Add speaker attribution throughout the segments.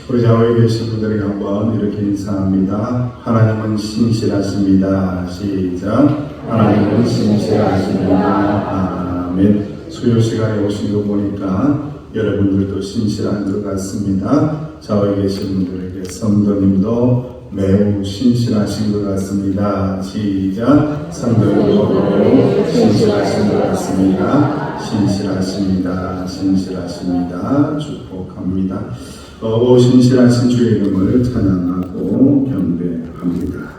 Speaker 1: 우리 좌우에 계신 분들에게 한번 이렇게 인사합니다. 하나님은 신실하십니다. 시작. 하나님은 신실하십니다. 아멘. 수요 시간에 오신 거 보니까 여러분들도 신실한 것 같습니다. 좌우에 계신 분들에게 성도님도 매우 신실하신 것 같습니다. 시작. 성도님도 매우 신실하신 것 같습니다. 신실하십니다. 신실하십니다. 축복합니다. 오 신실하신 주의 이름을 찬양하고 경배합니다.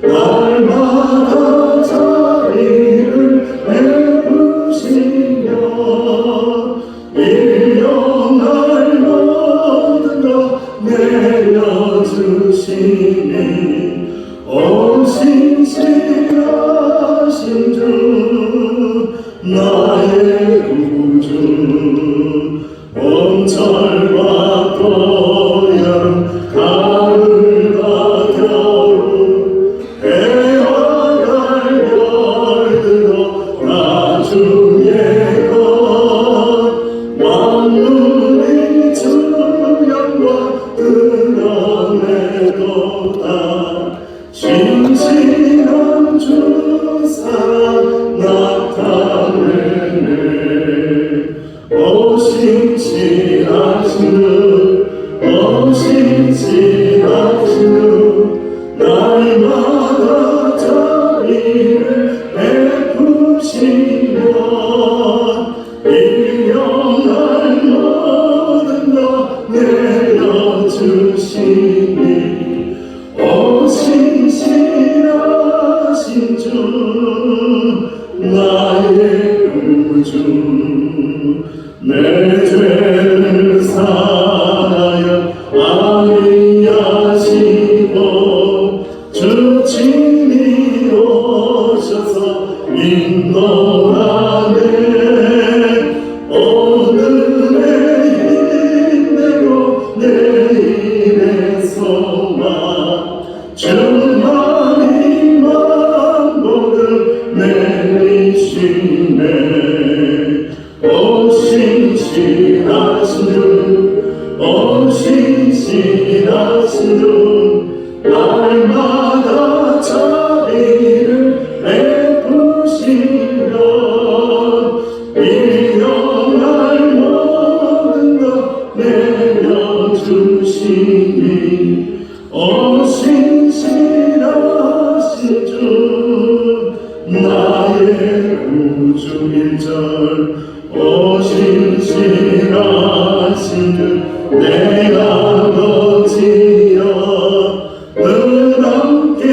Speaker 2: 날마다 자리를 베푸시며 일용할 모든 것 내려주시니 오 신실하신 주 나의 구주 봄철과 또여름 가을과 겨울 해와 달별들도 다 주의 것 만물이 주 영광 드러내도다 신실한 주 사랑 나타내네 오 신실하신 주 오 신실하신 주 날마다 자비를 베푸시며 일용할 모든 것 내려주시니 오 신실하신 주 나의 구주 내 죄를 사하여 아니하시고 주 친히 오셔서 인도하네 오늘의 힘내고 내일의 소망 주만이 만복을 내리시네 오 신실하신 주 오 신실하신 주 날마다 자비를 베푸시며 일용할 모든 것 내려주시니 오 신실하신 주 나의 구주 1절 오 신실하신 주 내가 거지여 늘 함께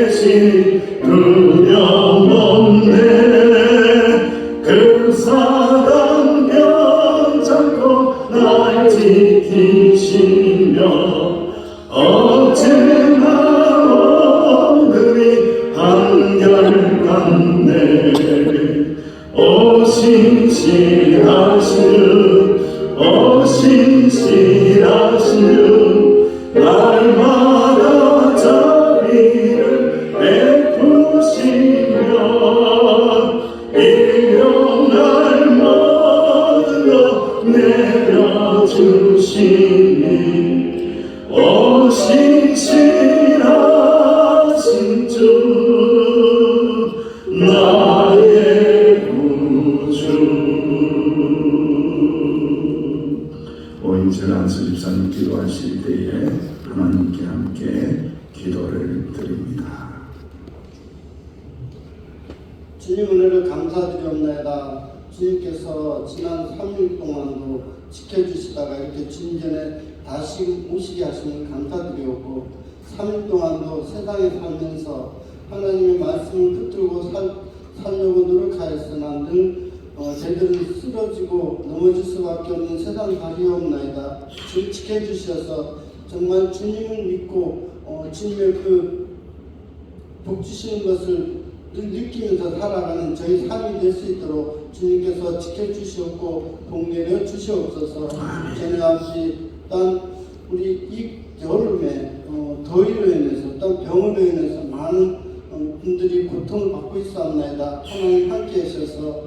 Speaker 2: 계시 두려움 없네 그 사랑 변찮고 날 지키시며 어제나 오늘이 한결같네 오 신실하신 주 오 신실하신 주 날마다 자비를 베푸시며 일용할 모든 것 내려주시니 오 신실하신 주 나의 구주
Speaker 3: 감사드리옵나이다. 주님께서 지난 3일 동안도 지켜주시다가 이렇게 주님 전에 다시 오시게 하시면 감사드리옵고 3일 동안도 세상에 살면서 하나님의 말씀을 붙들고 살려고 노력하였으나 늘 제대로 쓰러지고 넘어질 수밖에 없는 세상 다리옵나이다. 주님 지켜주셔서 정말 주님을 믿고 주님의 그 복 주시는 것을 늘 느끼면서 살아가는 저희 삶이 될 수 있도록 주님께서 지켜주시옵고 복 내려 주시옵소서. 저는 아버지 단 우리 이 여름에 더위로 인해서 또 병으로 인해서 많은 분들이 고통을 받고 있사옵나이다. 하나님 함께 하셔서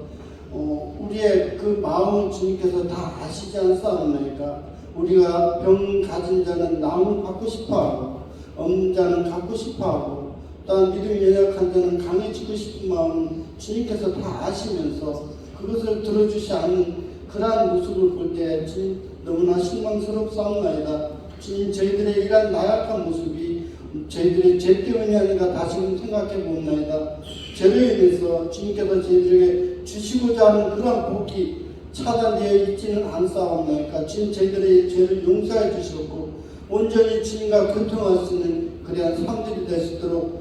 Speaker 3: 우리의 그 마음을 주님께서 다 아시지 않사옵나이까. 우리가 병 가진 자는 나음을 받고 싶어하고 없는 자는 갖고 싶어하고 또한 믿음이 연약한 자는 강해지고 싶은 마음은 주님께서 다 아시면서 그것을 들어주시 않는 그러한 모습을 볼 때 주님 너무나 실망스럽사옵나이다. 주님 저희들의 이러한 나약한 모습이 저희들의 죄 때문이 아닌가 다시금 생각해 봅나이다. 죄로 인해서 주님께서 저희들에게 주시고자 하는 그러한 복이 차단되어 있지는 않사옵나이까. 주님 저희들의 죄를 용서해 주시옵고 온전히 주님과 교통할 수 있는 그러한 삶들이 될 수 있도록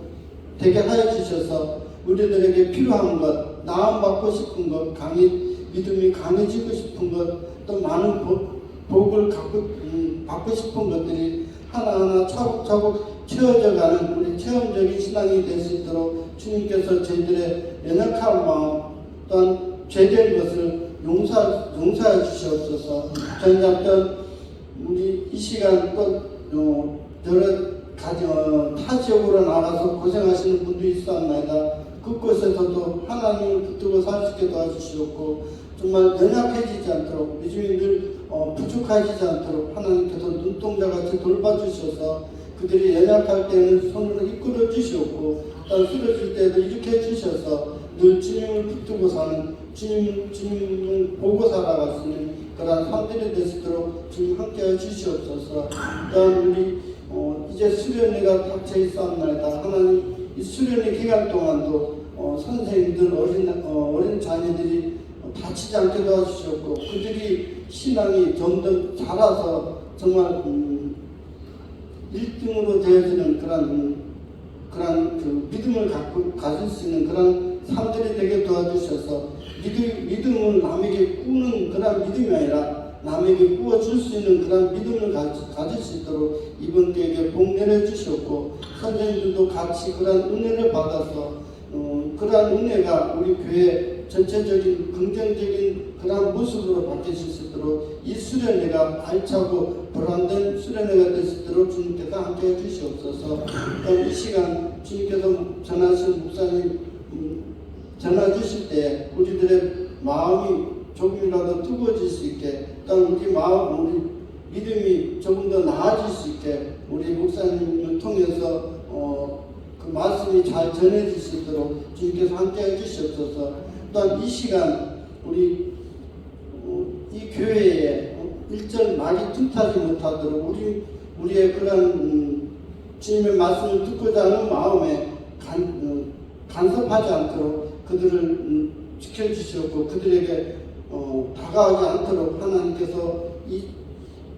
Speaker 3: 되게 하여 주셔서 우리들에게 필요한 것, 나음 받고 싶은 것, 믿음이 강해지고 싶은 것, 또 많은 복을 받고 싶은 것들이 하나하나 차곡차곡 채워져가는 우리 체험적인 신앙이 될 수 있도록 주님께서 저희들의 연약한 마음 또한 죄된 것을 용서해 주시옵소서. 전잡던 우리 이 시간 또 여러 타 지역으로 나가서 고생하시는 분들이 있었나이다. 그곳에서도 하나님을 붙들고 살 수 있게 도와주시옵고 정말 연약해지지 않도록 믿음이 늘 부족해지지 않도록 하나님께서 눈동자같이 돌봐주셔서 그들이 연약할 때는 손으로 이끌어 주시옵고 또 쓰러질 때도 일으켜 주셔서 늘 주님을 붙들고 사는 주님을 보고 살아갈 수 있는 그러한 삶들이 될 수 있도록 주님 함께해 주시옵소서. 또한 우리 이제 수련회가 닥쳐 있사옵나이다. 하나님 이 수련회 기간 동안도 선생님들 어린 자녀들이 다치지 않게 도와주셨고 그들이 신앙이 점점 자라서 정말 1등으로 되어지는 그런 그 믿음을 가질 수 있는 그런 삶들이 되게 도와주셔서 믿음을 남에게 꾸는 그런 믿음이 아니라 남에게 꾸어줄 수 있는 그런 믿음을 가질 수 있도록 이번 때에게 복 내려주셨고 선생님들도 같이 그런 은혜를 받아서 그러한 은혜가 우리 교회 전체적인 긍정적인 그런 모습으로 바뀔 수 있도록 이 수련회가 알차고 보람된 수련회가 될 수 있도록 주님께서 함께해 주시옵소서. 이 시간 주님께서 전하신 목사님 전화 주실 때 우리들의 마음이 조금이라도 뜨거워질 수 있게 또 우리 마음, 우리 믿음이 조금 더 나아질 수 있게 우리 목사님을 통해서 그 말씀이 잘 전해질 수 있도록 주님께서 함께해 주시옵소서. 또한 이 시간 우리 이 교회에 일절 말이 틈타지 못하도록 우리의 그런 주님의 말씀을 듣고자 하는 마음에 간섭하지 않도록 그들을 지켜주시옵고 그들에게 다가오지 않도록 하나님께서 이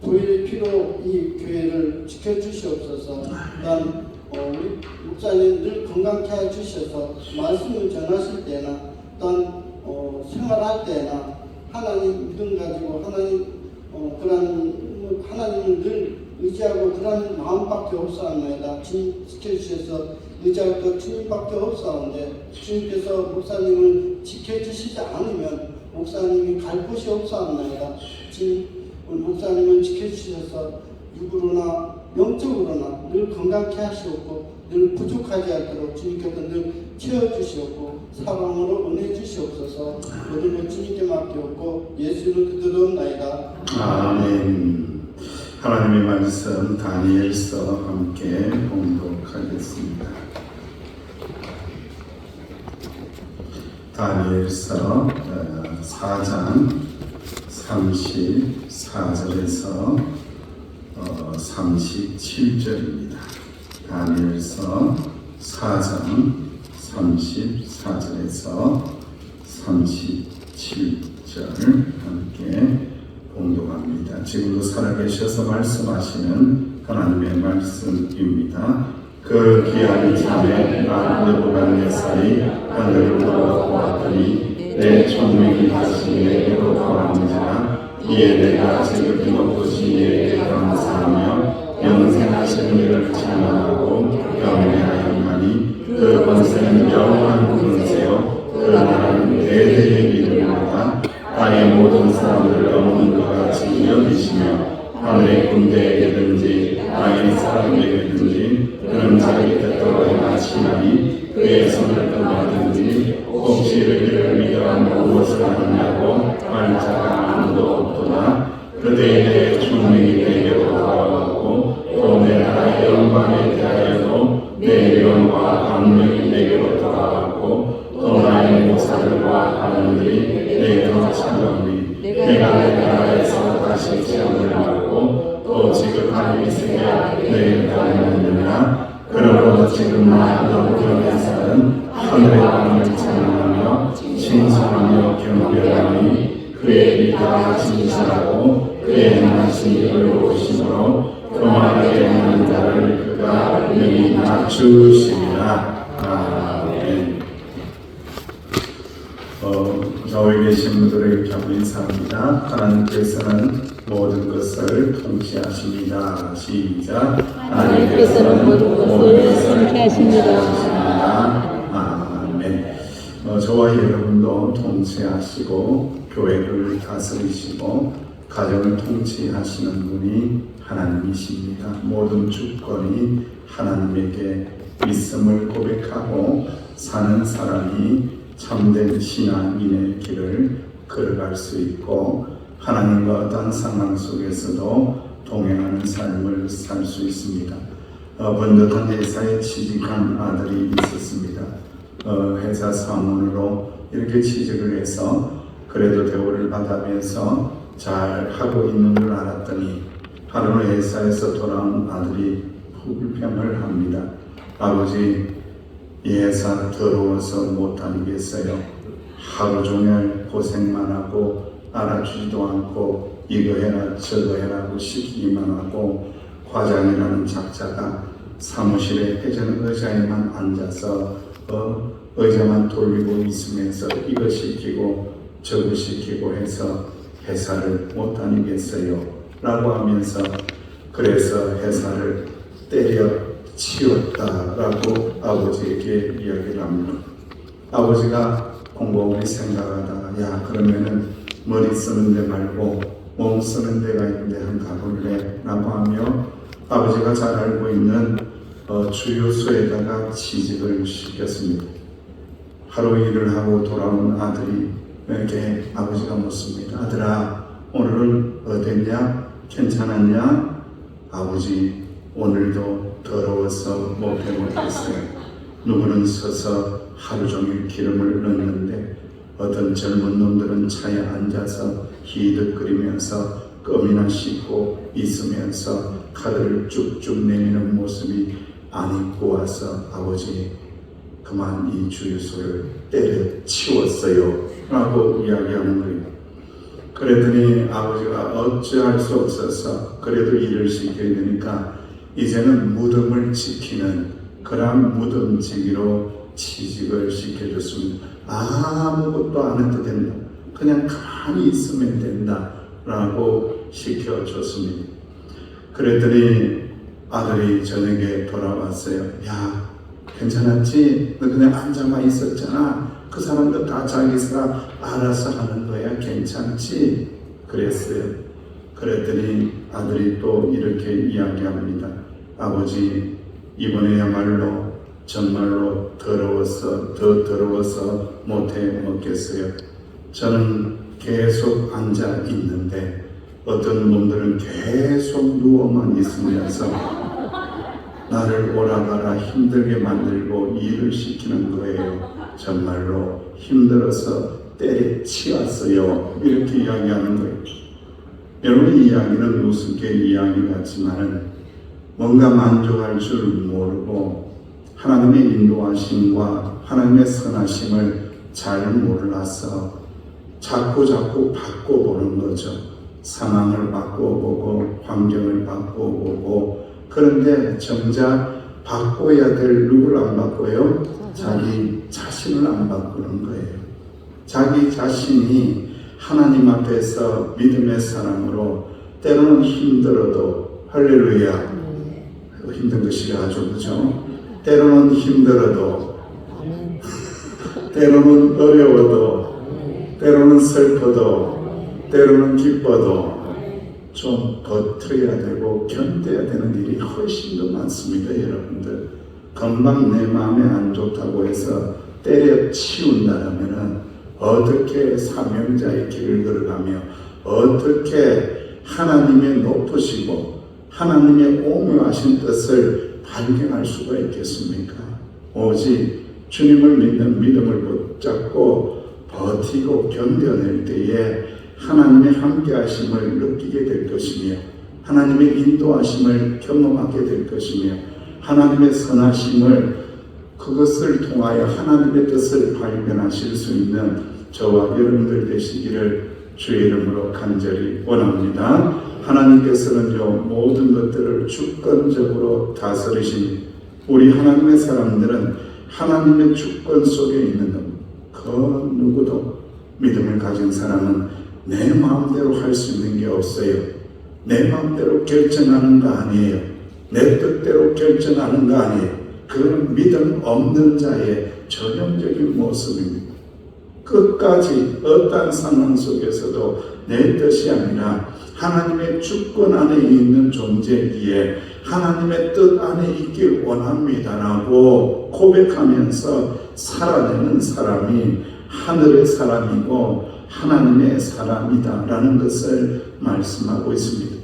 Speaker 3: 보일 피로 이 교회를 지켜주시옵소서. 또한 우리 목사님 늘 건강케 해주셔서 말씀을 전하실 때나 또한 생활할 때나 하나님 믿음 가지고 하나님을 늘 의지하고 그런 마음밖에 없사옵나이다. 주님 지켜주셔서 의지할 것 주님밖에 없사온데 주님께서 목사님을 지켜주시지 않으면 목사님이 갈 곳이 없사옵나이다. 주님 우리 목사님을 지켜주셔서 육으로나 영적으로나 늘 건강케 하시옵고 늘 부족하지 않도록 주님께서 늘 채워주시옵고 사랑으로 은혜 주시옵소서. 모든 것 주님께 맡기옵고 예수는 그대로옵나이다.
Speaker 1: 아멘. 하나님의 말씀 다니엘서 함께 봉독하겠습니다. 다니엘서 4장 34절에서 37절입니다. 다니엘서 4장 34절에서 37절 함께 공독합니다. 지금도 살아계셔서 말씀하시는 하나님의 말씀입니다. 그 귀한 참에 나 느부갓네살이 하늘을 보았더니 내 총명이 다시 내게로 돌아오는지라 이에 내가 지극히 높으신 이에게 감사하며 영생하시는 이를 찬양하고 경배하였나니 그 권세는 영원한 권세요 그 나라는 대대의 이름이로다. 땅의 모든 사람들을 없는 것 같이 여기시며 하늘의 군대에게든지 땅의 사람에게든지 그는 자기 뜻대로 행하시나니 그의 손을 금하든지 혹시 이르기를 네가 무엇을 하느냐고 말 자가 아무도 없도다. 그대에 대해 총명이 내게로 돌아오고 또 내 나라의 영광에 대하여도 내 위엄과 강력이 내게로 돌아오고 또 나의 모사들과 하나님들이 내게로 찾아오니 내가 내 나라에서 다시 체험을 받고 또 지극한 이승에 내게 가능하느니라. 그러므로 지금 나 느부갓네살은 하늘의 왕을 찬양하며 칭송하며 경배하니 그의 리가 진실하고 그의 행하신 일을 보심으로 교만하게 하는 자를 그가 능히 낮추시리라. 아멘. 저희 계신 분들에게 참 인사합니다. 하나님께서는 모든 것을 통치하십니다. 시작.
Speaker 4: 하나님께서는 모든 것을 통치하십니다.
Speaker 1: 아멘. 저와 여러분도 통치하시고 교회를 다스리시고 가정을 통치하시는 분이 하나님이십니다. 모든 주권이 하나님에게 있음을 고백하고 사는 사람이 참된 신앙인의 길을 걸어갈 수 있고 하나님과 어떤 상황 속에서도 동행하는 삶을 살 수 있습니다. 번듯한 회사에 취직한 아들이 있었습니다. 회사 사원으로 이렇게 취직을 해서 그래도 대우를 받아면서 잘 하고 있는 줄 알았더니 하루는 회사에서 돌아온 아들이 불평을 합니다. 아버지, 이 회사 더러워서 못 다니겠어요. 하루 종일 고생만 하고 알아주지도 않고 이거 해라 저거 해라고 시키기만 하고 과장이라는 작자가 사무실에 회전 의자에만 앉아서 의자만 돌리고 있으면서 이거 시키고 저거 시키고 해서 회사를 못 다니겠어요 라고 하면서 그래서 회사를 때려 치웠다라고 아버지에게 이야기를 합니다. 아버지가 곰곰이 생각하다가 야 그러면은 머리 쓰는 데 말고 몸 쓰는 데가 있는데 한번 가볼래 라고 하며 아버지가 잘 알고 있는 주유소에다가 취직을 시켰습니다. 하루 일을 하고 돌아온 아들에게 아버지가 묻습니다. 아들아 오늘은 어땠냐? 괜찮았냐? 아버지 오늘도 더러워서 못해 못했어요. 누구는 서서 하루 종일 기름을 넣는데 어떤 젊은 놈들은 차에 앉아서 히득거리면서 껌이나 씻고 있으면서 카드를 쭉쭉 내미는 모습이 안 입고 와서 아버지 그만 이 주유소를 때려치웠어요 라고 이야기하는 거예요. 그랬더니 아버지가 어찌할 수 없어서 그래도 일을 시켜야 되니까 이제는 무덤을 지키는 그런 무덤지기로 취직을 시켜줬습니다. 아무것도 안 해도 된다. 그냥 가만히 있으면 된다 라고 시켜줬습니다. 그랬더니 아들이 저녁에 돌아왔어요. 야 괜찮았지? 너 그냥 앉아만 있었잖아. 그 사람도 다 자기 사람 알아서 하는 거야. 괜찮지? 그랬어요. 그랬더니 아들이 또 이렇게 이야기합니다. 아버지 이번에야말로 정말로 더러워서 더 더러워서 못해 먹겠어요. 저는 계속 앉아 있는데 어떤 놈들은 계속 누워만 있으면서 나를 오라가라 힘들게 만들고 일을 시키는 거예요. 정말로 힘들어서 때려치웠어요. 이렇게 이야기하는 거예요. 여러분 이 이야기는 우습게 이야기 같지만은 뭔가 만족할 줄 모르고 하나님의 인도하심과 하나님의 선하심을 잘 몰라서 자꾸 바꿔보는 거죠. 상황을 바꿔보고 환경을 바꿔보고, 그런데 정작 바꿔야 될 누구를 안 바꿔요? 자기 자신을 안 바꾸는 거예요. 자기 자신이 하나님 앞에서 믿음의 사람으로 때로는 힘들어도, 할렐루야, 힘든 것이 아주 그죠? 때로는 힘들어도, 때로는 어려워도, 때로는 슬퍼도, 때로는 기뻐도 좀 버텨야 되고 견뎌야 되는 일이 훨씬 더 많습니다. 여러분들, 금방 내 마음에 안 좋다고 해서 때려치운다면 어떻게 사명자의 길을 걸어가며 어떻게 하나님의 높으시고 하나님의 오묘하신 뜻을 발견할 수가 있겠습니까? 오직 주님을 믿는 믿음을 붙잡고 버티고 견뎌낼 때에 하나님의 함께하심을 느끼게 될 것이며 하나님의 인도하심을 경험하게 될 것이며 하나님의 선하심을, 그것을 통하여 하나님의 뜻을 발견하실 수 있는 저와 여러분들 되시기를 주의 이름으로 간절히 원합니다. 하나님께서는요, 모든 것들을 주권적으로 다스리신 우리 하나님의 사람들은 하나님의 주권 속에 있는 그 누구도, 믿음을 가진 사람은 내 마음대로 할 수 있는 게 없어요. 내 마음대로 결정하는 거 아니에요. 내 뜻대로 결정하는 거 아니에요. 그건 믿음 없는 자의 전형적인 모습입니다. 끝까지 어떠한 상황 속에서도 내 뜻이 아니라 하나님의 주권 안에 있는 존재이기에 하나님의 뜻 안에 있길 원합니다라고 고백하면서 살아내는 사람이 하늘의 사람이고 하나님의 사람이다라는 것을 말씀하고 있습니다.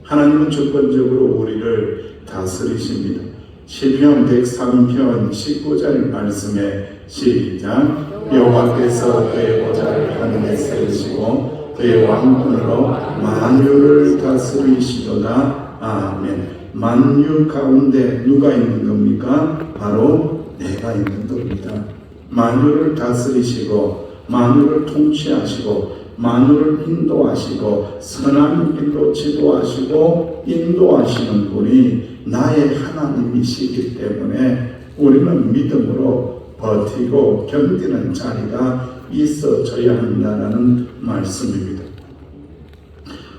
Speaker 1: 하나님은 주권적으로 우리를 다스리십니다. 시편 103편 19절 말씀에 시작. 여호와께서 그의 보좌를 하늘에 세우시고 그의 왕권으로 만유를 다스리시도다. 아멘. 만유 가운데 누가 있는 겁니까? 바로 내가 있는 겁니다. 만유를 다스리시고 만유를 통치하시고 만유를 인도하시고 선한 길로 지도하시고 인도하시는 분이 나의 하나님이시기 때문에 우리는 믿음으로 버티고 견디는 자리가 있어져야 한다는 말씀입니다.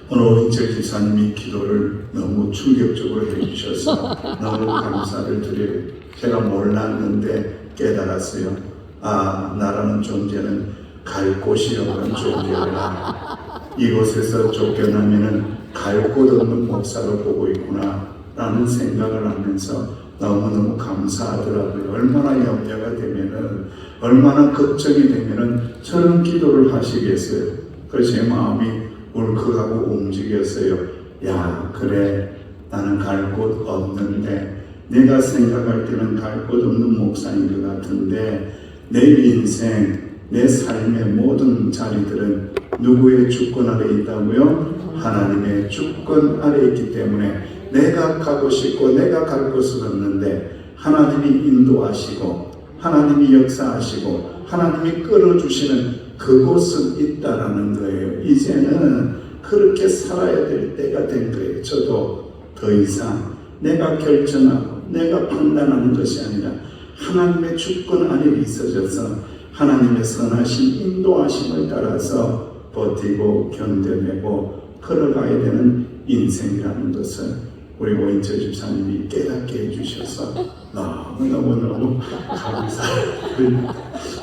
Speaker 1: 오늘 오인철 기사님이 기도를 너무 충격적으로 해주셔서 너무 감사를 드려요. 제가 몰랐는데 깨달았어요. 아, 나라는 존재는 갈 곳이 없는 존재구나. 이곳에서 쫓겨나면은 갈 곳 없는 목사로 보고 있구나 라는 생각을 하면서 너무너무 감사하더라고요. 얼마나 염려가 되면은, 얼마나 걱정이 되면은 저런 기도를 하시겠어요. 그래서 제 마음이 울컥하고 움직였어요. 야, 그래, 나는 갈 곳 없는데, 내가 생각할 때는 갈 곳 없는 목사인 것 같은데 내 인생, 내 삶의 모든 자리들은 누구의 주권 아래 있다고요? 하나님의 주권 아래 있기 때문에 내가 가고 싶고 내가 갈 곳은 없는데 하나님이 인도하시고 하나님이 역사하시고 하나님이 끌어주시는 그곳은 있다라는 거예요. 이제는 그렇게 살아야 될 때가 된 거예요. 저도 더 이상 내가 결정하고 내가 판단하는 것이 아니라 하나님의 주권 안에 있어져서 하나님의 선하신 인도하심을 따라서 버티고 견뎌내고 걸어가야 되는 인생이라는 것을 우리 오인철 집사님이 깨닫게 해주셔서 너무너무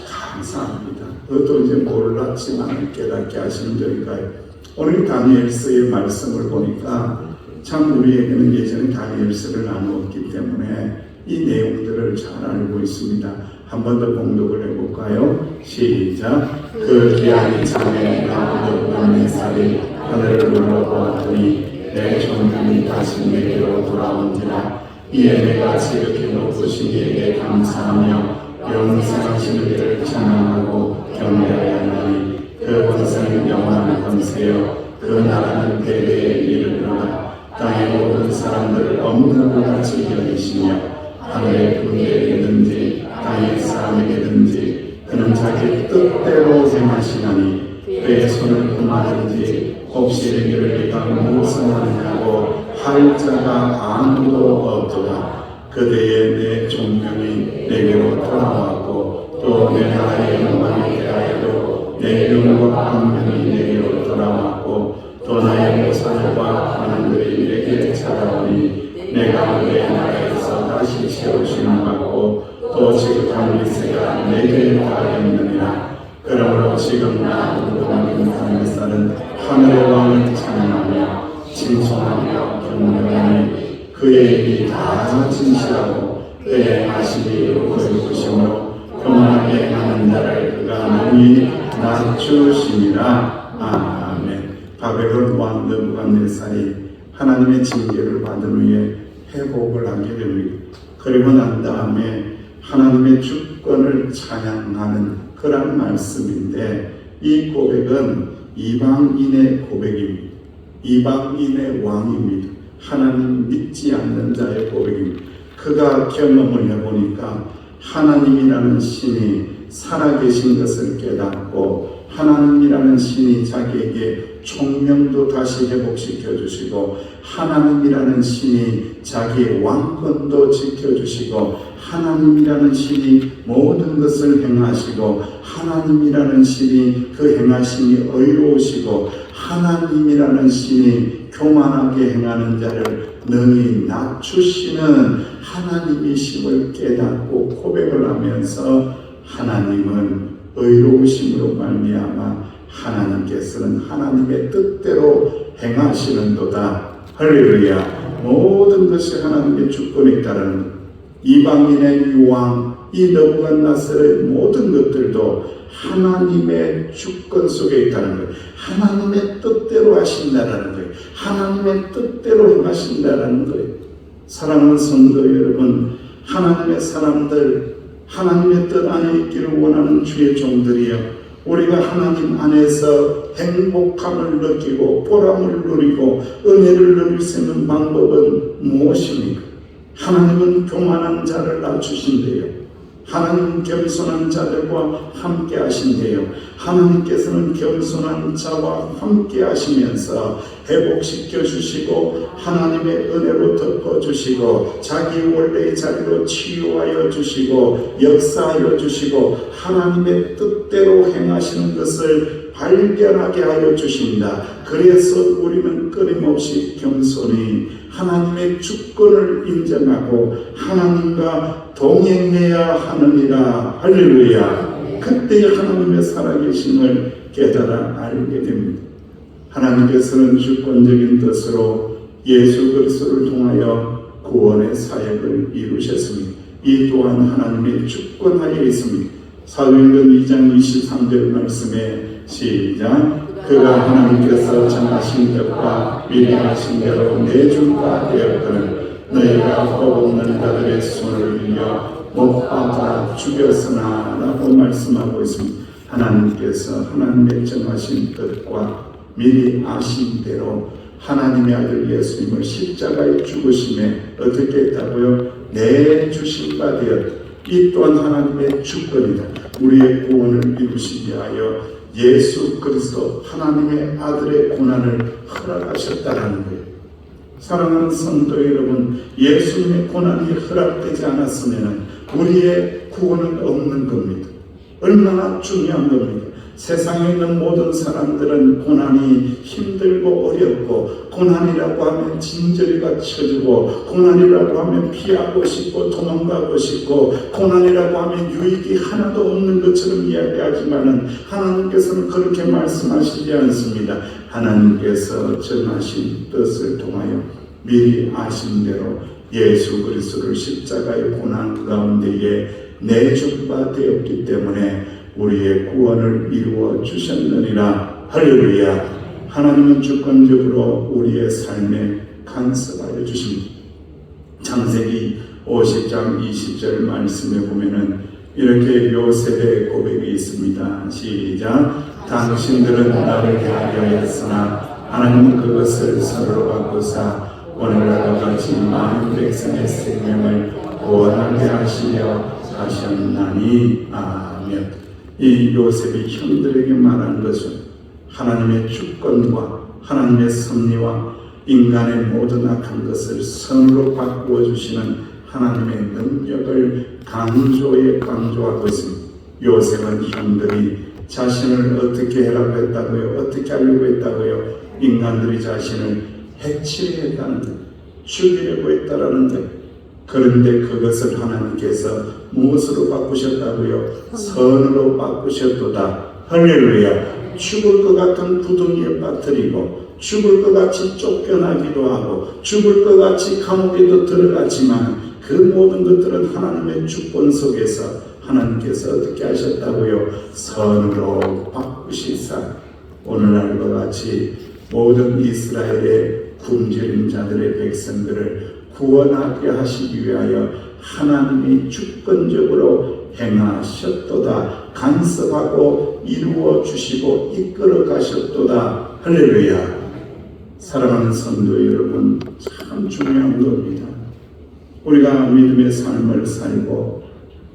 Speaker 1: 감사합니다. 그것도 이제 몰랐지만 깨닫게 하시는 저희가요. 오늘 다니엘서의 말씀을 보니까 참 우리에게는 예전에 다니엘서를 나누었기 때문에 이 내용들을 잘 알고 있습니다. 한 번 더 봉독을 해볼까요? 시작. 그 귀한 자매 나부갓네살이 하늘을 눌러보았더니 내 종들이 다시 내게로 돌아온지라. 이에 내가 지극히 높으신 이에게 감사하며 영생하신 이를 찬양하고 경배하여 하나니 그 권세는 영원한 권세요 그 나라는 대대에 이르리라. 땅의 모든 사람들을 없는 것 같이 여기시며 하늘의 군대에게든지 땅의 사람에게든지 그는 자기 뜻대로 행하시나니 그의 손을 금하든지 혹시 이를 네가 무엇을 하느냐고 할 자가 아무도 없도다. 그대의 내 종명이 내게로 돌아왔고 또 내 나라의 영광에 대하여도 내 이름과 광명이 내게로 돌아왔고 또 나의 모사들과 관원들이 내게 찾아오니 내가 내 나라에서 다시 세우심을 받고 또 지극한 미세가 내게 닿았느니라. 그러므로 지금 나 누구나는 하늘살은 하늘의 왕을 찬양하며 칭송하며 경배하니 그의 일이 다 진실하고 그의 하심이 거룩하심으로 교만하게 하는 자를 그가 능히 낮추심이라. 아멘. 바벨론 왕 느부갓네살이 하나님의 징계를 받은 후에 회복을 하게 됩니다. 그리고 난 다음에 하나님의 주권을 찬양하는 그런 말씀인데, 이 고백은 이방인의 고백입니다. 이방인의 왕입니다. 하나님 믿지 않는 자의 고백입니다. 그가 경험을 해보니까 하나님이라는 신이 살아계신 것을 깨닫고 하나님이라는 신이 자기에게 총명도 다시 회복시켜 주시고 하나님이라는 신이 자기의 왕권도 지켜주시고 하나님이라는 신이 모든 것을 행하시고 하나님이라는 신이 그 행하심이 의로우시고 하나님이라는 신이 교만하게 행하는 자를 능히 낮추시는 하나님이심을 깨닫고 고백을 하면서 하나님은 의로우심으로 말미암아 하나님께서는 하나님의 뜻대로 행하시는도다. 할렐루야. 모든 것이 하나님의 주권에 따르는 것. 이방인의 왕, 이 느부갓네살의 모든 것들도 하나님의 주권 속에 있다는 거예요. 하나님의 뜻대로 하신다라는 거예요. 하나님의 뜻대로 행하신다라는 거예요. 사랑하는 성도 여러분, 하나님의 사람들, 하나님의 뜻 안에 있기를 원하는 주의 종들이여, 우리가 하나님 안에서 행복함을 느끼고 보람을 누리고 은혜를 누릴 수 있는 방법은 무엇입니까? 하나님은 교만한 자를 낮추신대요. 하나님은 겸손한 자들과 함께 하신대요. 하나님께서는 겸손한 자와 함께 하시면서 회복시켜 주시고 하나님의 은혜로 덮어 주시고 자기 원래의 자리로 치유하여 주시고 역사하여 주시고 하나님의 뜻대로 행하시는 것을 발견하게 하여 주신다. 그래서 우리는 끊임없이 겸손히 하나님의 주권을 인정하고 하나님과 동행해야 하느니라. 할렐루야. 그때 하나님의 살아계심을 깨달아 알게 됩니다. 하나님께서는 주권적인 뜻으로 예수 그리스도를 통하여 구원의 사역을 이루셨습니다. 이 또한 하나님의 주권하에 있습니다. 사도행전 2장 23절 말씀에 시작. 그가 하나님께서 정하신 것과 미리 하신 대로 내줄 바 되었거늘 너희가 허없는 자들의 손을 빌려 못 박아 죽였으나 라고 말씀하고 있습니다. 하나님께서 하나님의 정하신 뜻과 미리 아신 대로 하나님의 아들 예수님을 십자가에 죽으심에 어떻게 했다고요? 내주신 바 되었다. 이 또한 하나님의 주권이다. 우리의 구원을 이루시기 위하여 예수 그리스도 하나님의 아들의 고난을 허락하셨다는 거예요. 사랑하는 성도 여러분, 예수님의 고난이 허락되지 않았으면 우리의 구원은 없는 겁니다. 얼마나 중요한 겁니다. 세상에 있는 모든 사람들은 고난이 힘들고 어렵고 고난이라고 하면 진저리가 쳐지고 고난이라고 하면 피하고 싶고 도망가고 싶고 고난이라고 하면 유익이 하나도 없는 것처럼 이야기하지만은 하나님께서는 그렇게 말씀하시지 않습니다. 하나님께서 정하신 뜻을 통하여 미리 아신 대로 예수 그리스도를 십자가의 고난 가운데에 내줄 바 되었기 때문에 우리의 구원을 이루어 주셨느니라. 할렐루야. 하나님은 주권적으로 우리의 삶에 간섭하여 주십니다. 창세기 50장 20절 말씀에 보면은 이렇게 요셉의 고백이 있습니다. 시작. 당신들은 나를 대하여 했으나 하나님은 그것을 서로로 바꾸사 오늘날과 같이 많은 백성의 생명을 구원하게 하시려 하셨나니. 아멘. 이 요셉이 형들에게 말한 것은 하나님의 주권과 하나님의 섭리와 인간의 모든 악한 것을 선으로 바꾸어 주시는 하나님의 능력을 강조하고 있습니다. 요셉은 형들이 자신을 어떻게 하라고 했다고요? 어떻게 하려고 했다고요? 인간들이 자신을 해치려 했다는 것, 죽이려고 했다라는 것. 그런데 그것을 하나님께서 무엇으로 바꾸셨다고요? 선으로 바꾸셨도다. 할렐루야. 죽을 것 같은 구덩이에 빠뜨리고 죽을 것 같이 쫓겨나기도 하고 죽을 것 같이 감옥에도 들어갔지만 그 모든 것들은 하나님의 주권 속에서 하나님께서 어떻게 하셨다고요? 선으로 바꾸시사 오늘날과 같이 모든 이스라엘의 굶주린 자들의 백성들을 구원하게 하시기 위하여 하나님이 주권적으로 행하셨도다. 간섭하고 이루어 주시고 이끌어 가셨도다. 할렐루야. 사랑하는 성도 여러분, 참 중요한 겁니다. 우리가 믿음의 삶을 살고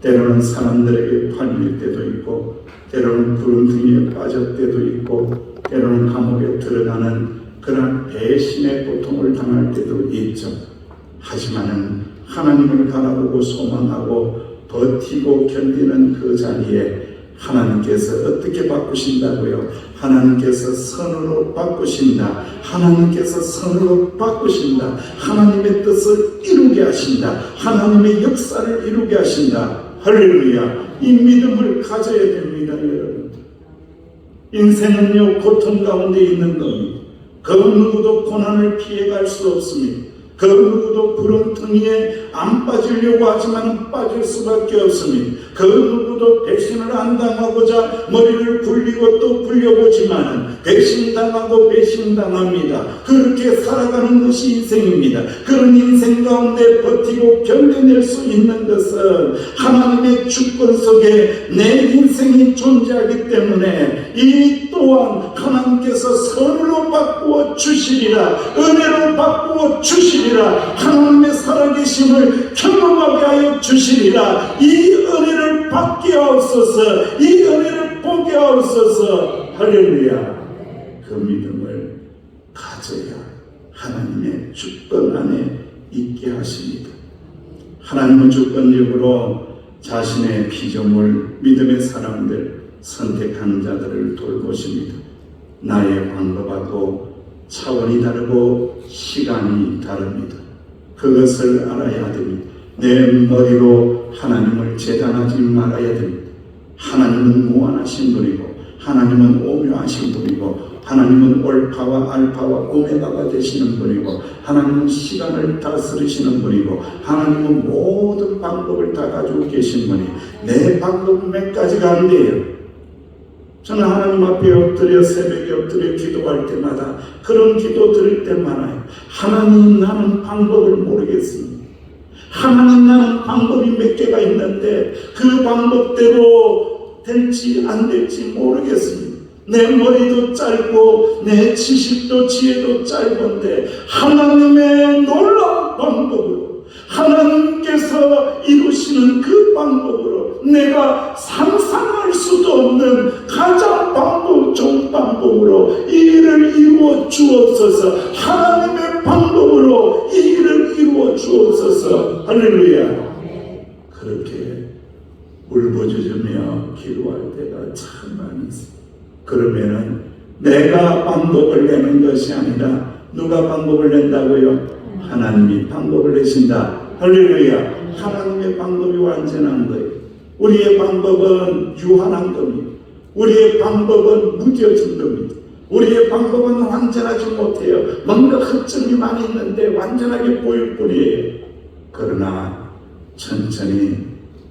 Speaker 1: 때로는 사람들에게 팔릴 때도 있고 때로는 구름등이에 빠질 때도 있고 때로는 감옥에 들어가는 그런 배신의 고통을 당할 때도 있죠. 하지만은 하나님을 바라보고 소망하고 버티고 견디는 그 자리에 하나님께서 어떻게 바꾸신다고요? 하나님께서 선으로 바꾸신다. 하나님께서 선으로 바꾸신다. 하나님의 뜻을 이루게 하신다. 하나님의 역사를 이루게 하신다. 할렐루야. 이 믿음을 가져야 됩니다, 여러분. 인생은요, 고통 가운데 있는 겁니다. 그 누구도 고난을 피해갈 수 없습니다. 그 누구도 구름텅이에 안 빠지려고 하지만 빠질 수밖에 없습니다. 그 누구도 배신을 안 당하고자 머리를 굴리고 또 굴려보지만 배신당하고 배신당합니다. 그렇게 살아가는 것이 인생입니다. 그런 인생 가운데 버티고 견뎌낼 수 있는 것은 하나님의 주권 속에 내 인생이 존재하기 때문에 이 또한 하나님께서 선으로 바꾸어 주시리라. 은혜로 바꾸어 주시리라. 하나님의 살아계심을 경험하게 하여 주시리라. 이 은혜를 받게 하옵소서. 이 은혜를 보게 하옵소서. 할렐루야. 그 믿음을 가져야 하나님의 주권 안에 있게 하십니다. 하나님은 주권적으로 자신의 피조물 믿음의 사람들 선택한 자들을 돌보십니다. 나의 방법하고 차원이 다르고 시간이 다릅니다. 그것을 알아야 됩니다. 내 머리로 하나님을 재단하지 말아야 됩니다. 하나님은 무한하신 분이고 하나님은 오묘하신 분이고 하나님은 올파와 알파와 오메가가 되시는 분이고 하나님은 시간을 다스리시는 분이고 하나님은 모든 방법을 다 가지고 계신 분이 내 방법은 몇 가지가 안 돼요. 저는 하나님 앞에 엎드려 새벽에 엎드려 기도할 때마다 그런 기도 드릴 때 많아요. 하나님, 나는 방법을 모르겠습니다. 하나님, 나는 방법이 몇 개가 있는데 그 방법대로 될지 안 될지 모르겠습니다. 내 머리도 짧고 내 지식도 지혜도 짧은데 하나님의 놀라운 방법으로 하나님께서 이루시는 그 방법으로 내가 상상할 수도 없는 가장 좋은 방법으로 이 일을 이루어 주옵소서. 하나님의 방법으로 이 일을 이루어 주옵소서. 할렐루야. 그렇게 울부짖으며 기도할 때가 참 많이 있습니다. 그러면은 내가 방법을 내는 것이 아니라 누가 방법을 낸다고요? 하나님이 방법을 내신다. 할렐루야. 하나님의 방법이 완전한 거예요. 우리의 방법은 유한한 겁니다. 우리의 방법은 무뎌진 겁니다. 우리의 방법은 완전하지 못해요. 뭔가 흑점이 많이 있는데 완전하게 보일 뿐이에요. 그러나 천천히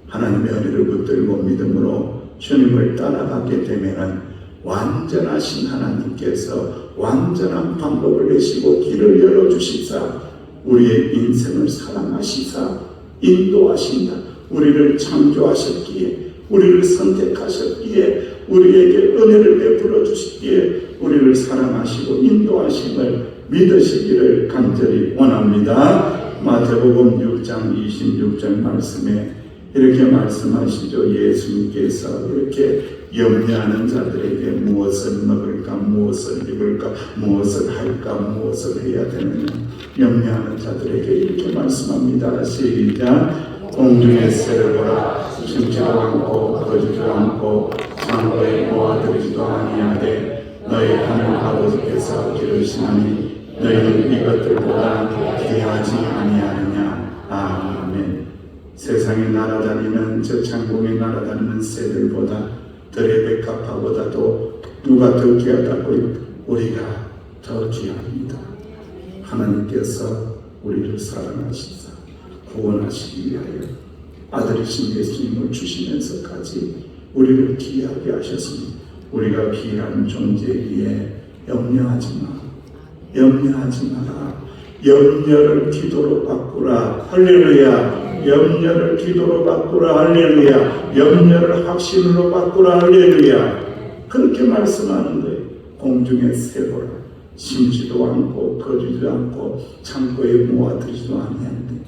Speaker 1: 하나님의 은혜를 붙들고 믿음으로 주님을 따라가게 되면 완전하신 하나님께서 완전한 방법을 내시고 길을 열어주시사 우리의 인생을 사랑하시사 인도하신다. 우리를 창조하셨기에 우리를 선택하셨기에 우리에게 은혜를 베풀어 주시기에 우리를 사랑하시고 인도하심을 믿으시기를 간절히 원합니다. 마태복음 6장 26절 말씀에 이렇게 말씀하시죠. 예수님께서 이렇게 염려하는 자들에게 무엇을 먹을까, 무엇을 입을까, 무엇을 할까, 무엇을 해야 되느냐, 염려하는 자들에게 이렇게 말씀합니다. 시작. 공중의 새를 보라. 심지도 않고 거지도 않고 창고에 모아들이지도 아니하되 너희 하늘 아버지께서 기르시나니 너희는 이것들보다 귀하지 아니하느냐. 아멘. 세상에 날아다니는 저 창공에 날아다니는 새들보다 들의 백합화보다도 누가 더 귀하다고? 우리가 더 귀합니다. 하나님께서 우리를 사랑하시사 구원하시기 위하여 아들이신 예수님을 주시면서까지 우리를 귀하게 하셨으니 우리가 귀한 존재이기에 염려하지 마. 염려하지 마라. 염려를 기도로 바꾸라. 할렐루야. 염려를 기도로 바꾸라. 할렐루야. 염려를 확신으로 바꾸라. 할렐루야. 그렇게 말씀하는 거예요. 공중의 새보라. 심지도 않고 거두지도 않고 창고에 모아두지도 아니하는데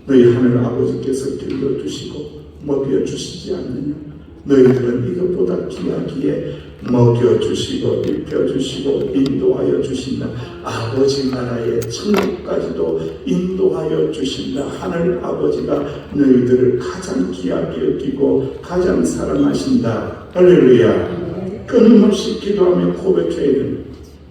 Speaker 1: 너희 하늘 아버지께서 길러주시고 먹여주시지 않느냐. 너희들은 이것보다 귀하기에 먹여주시고 입혀주시고 인도하여 주신다. 아버지 나라의 천국까지도 인도하여 주신다. 하늘 아버지가 너희들을 가장 귀하게 여기고 가장 사랑하신다. 할렐루야. 끊임없이 기도하며 고백해야 됩니다.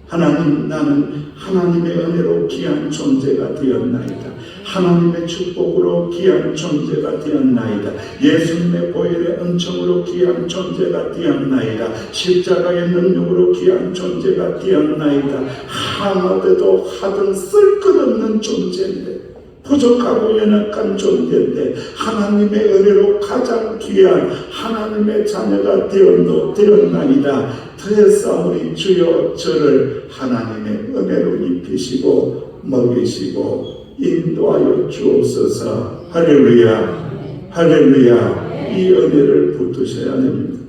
Speaker 1: 하나님, 나는 하나님의 은혜로 귀한 존재가 되었나이다. 하나님의 축복으로 귀한 존재가 되었나이다. 예수님의 보혈의 은총으로 귀한 존재가 되었나이다. 십자가의 능력으로 귀한 존재가 되었나이다. 하나도 하든 쓸 것 없는 존재인데, 부족하고 연약한 존재인데 하나님의 은혜로 가장 귀한 하나님의 자녀가 되었나이다. 더했사오니 주여 저를 하나님의 은혜로 입히시고 먹이시고 인도하여 주옵소서. 할렐루야. 할렐루야. 이 은혜를 붙드셔야 됩니다.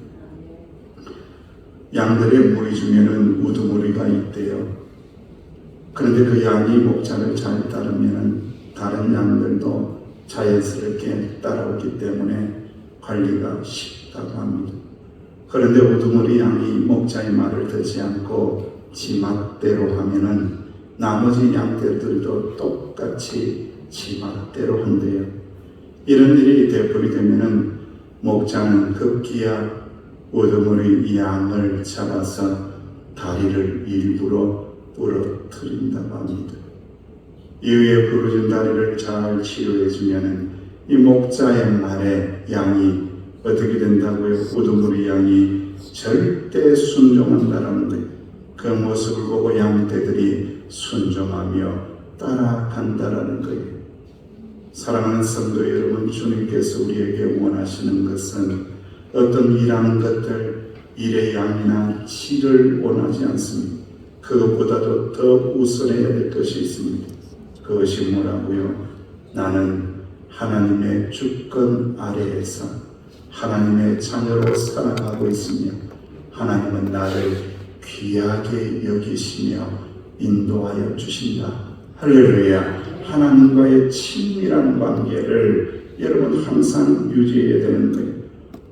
Speaker 1: 양들의 무리 중에는 우두머리가 있대요. 그런데 그 양이 목자를 잘 따르면 다른 양들도 자연스럽게 따라오기 때문에 관리가 쉽다고 합니다. 그런데 우두머리 양이 목자의 말을 듣지 않고 지 맛대로 하면은 나머지 양떼들도 똑같이 지 맛대로 한대요. 이런 일이 되풀이 되면은 목자는 급기야 우두머리 양을 잡아서 다리를 일부러 부러뜨린다고 합니다. 이후에 부러진 다리를 잘 치료해주면은 이 목자의 말에 양이 어떻게 된다고요? 우두머리 양이 절대 순종한다라는 거예요. 그 모습을 보고 양떼들이 순종하며 따라간다라는 거예요. 사랑하는 성도 여러분, 주님께서 우리에게 원하시는 것은 어떤 일하는 것들, 일의 양이나 질을 원하지 않습니다. 그것보다도 더 우선해야 될 것이 있습니다. 그것이 뭐라고요? 나는 하나님의 주권 아래에서 하나님의 자녀로 살아가고 있으며 하나님은 나를 귀하게 여기시며 인도하여 주신다. 할렐루야. 하나님과의 친밀한 관계를 여러분 항상 유지해야 되는 거예요.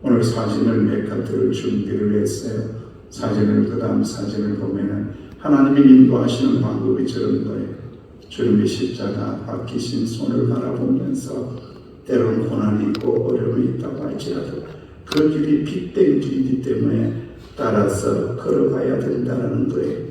Speaker 1: 오늘 사진을 몇 가지를 준비를 했어요. 그 다음 사진을 보면은 하나님이 인도하시는 방법이 저런 거예요. 주님의 십자가 박히신 손을 바라보면서 때로는 고난이 있고 어려움이 있다고 할지라도 그 길이 빛된 길이기 때문에 따라서 걸어가야 된다는 거예요.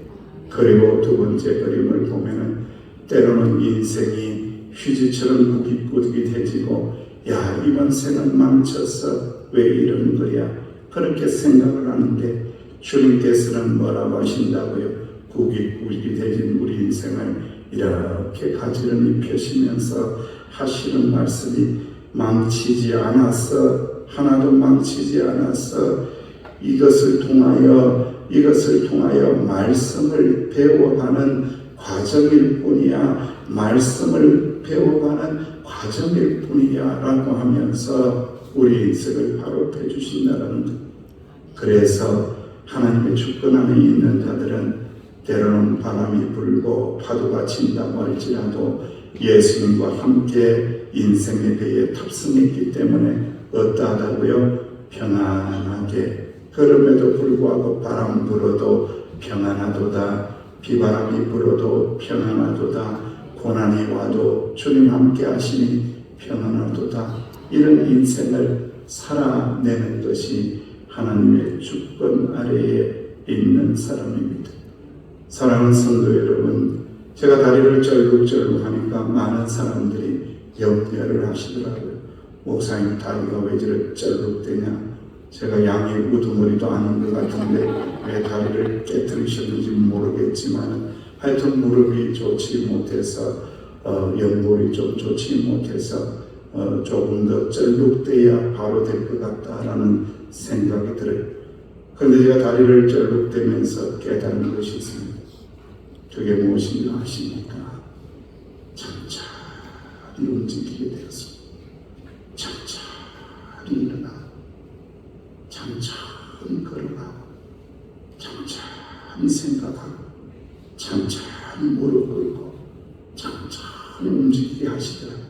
Speaker 1: 그리고 두 번째 그림을 보면은 때로는 인생이 휴지처럼 무기뿌듯해지고 야 이번 생은 망쳤어 왜 이러는 거야 그렇게 생각을 하는데 주님께서는 뭐라고 하신다고요? 구깃구깃해진 우리 인생을 이렇게 가지런히 펴시면서 하시는 말씀이 망치지 않았어. 하나도 망치지 않았어. 이것을 통하여 말씀을 배워가는 과정일 뿐이야. 말씀을 배워가는 과정일 뿐이야 라고 하면서 우리 인생을 바로해 주신다는 것. 그래서 하나님의 주권 안에 있는 자들은 때로는 바람이 불고 파도가 친다고 할지라도 예수님과 함께 인생의 배에 탑승했기 때문에 어떠하다고요? 평안하게. 그럼에도 불구하고 바람 불어도 평안하도다. 비바람이 불어도 평안하도다. 고난이 와도 주님 함께 하시니 평안하도다. 이런 인생을 살아내는 것이 하나님의 주권 아래에 있는 사람입니다. 사랑하는 성도 여러분, 제가 다리를 쩔룩쩔룩 하니까 많은 사람들이 염려를 하시더라고요. 목사님 다리가 왜 저렇게 쩔룩대냐? 제가 양의 우두머리도 아닌 것 같은데 왜 다리를 깨뜨리셨는지 모르겠지만 하여튼 무릎이 좋지 못해서 연골이 좀 좋지 못해서 조금 더 쩔룩대야 바로 될 것 같다라는 생각이 들어요. 그런데 제가 다리를 쩔룩대면서 깨달은 것이 있습니다. 그게 무엇인가 하십니까? 천천히 움직이게 되어서 천천히 일어나 천천히 걸어가고 천천히 생각하고 천천히 무릎 꿇고 천천히 움직이게 하시더라고요.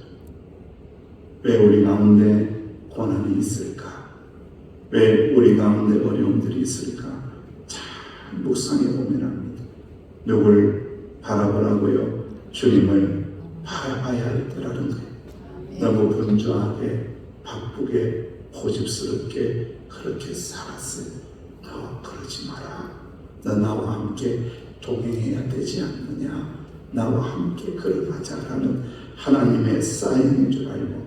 Speaker 1: 왜 우리 가운데 고난이 있을까? 왜 우리 가운데 어려움들이 있을까? 잘 묵상해 보면 합니다. 누굴 바라보라고요? 주님을 바라봐야 할 때라는 거예요. 너무 분주하게 바쁘게 고집스럽게 그렇게 살았어요. 너 그러지 마라. 너 나와 함께 동행해야 되지 않느냐? 나와 함께 걸어가자라는 하나님의 사인인 줄 알고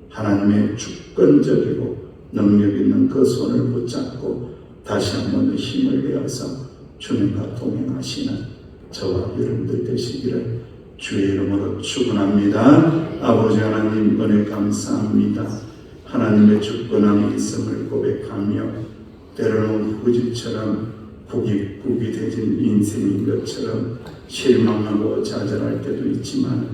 Speaker 1: 하나님의 주권적이고 능력 있는 그 손을 붙잡고 다시 한번 힘을 내어서 주님과 동행하시는 저와 여러분들 되시기를 주의 이름으로 축원합니다. 아버지 하나님 은혜 감사합니다. 하나님의 주권 안에 있음을 고백하며 때로는 후지처럼 구깃구깃해진 인생인 것처럼 실망하고 좌절할 때도 있지만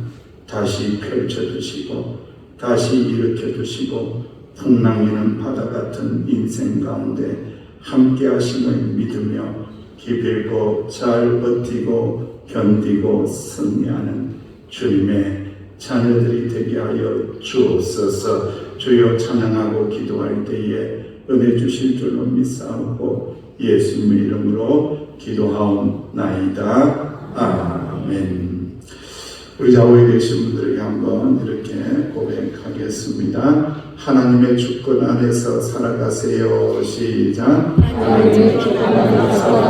Speaker 1: 다시 펼쳐주시고 다시 일으켜주시고 풍랑이는 바다 같은 인생 가운데 함께 하심을 믿으며 기필고 잘 버티고 견디고 승리하는 주님의 자녀들이 되게 하여 주옵소서. 주여 찬양하고 기도할 때에 은혜 주실 줄로 믿사오고 예수님의 이름으로 기도하옵나이다. 아멘. 우리 좌우에 계신 분들에게 한번 이렇게 고백하겠습니다. 하나님의 주권 안에서 살아가세요. 시작.
Speaker 4: 하나님의 주권 안에서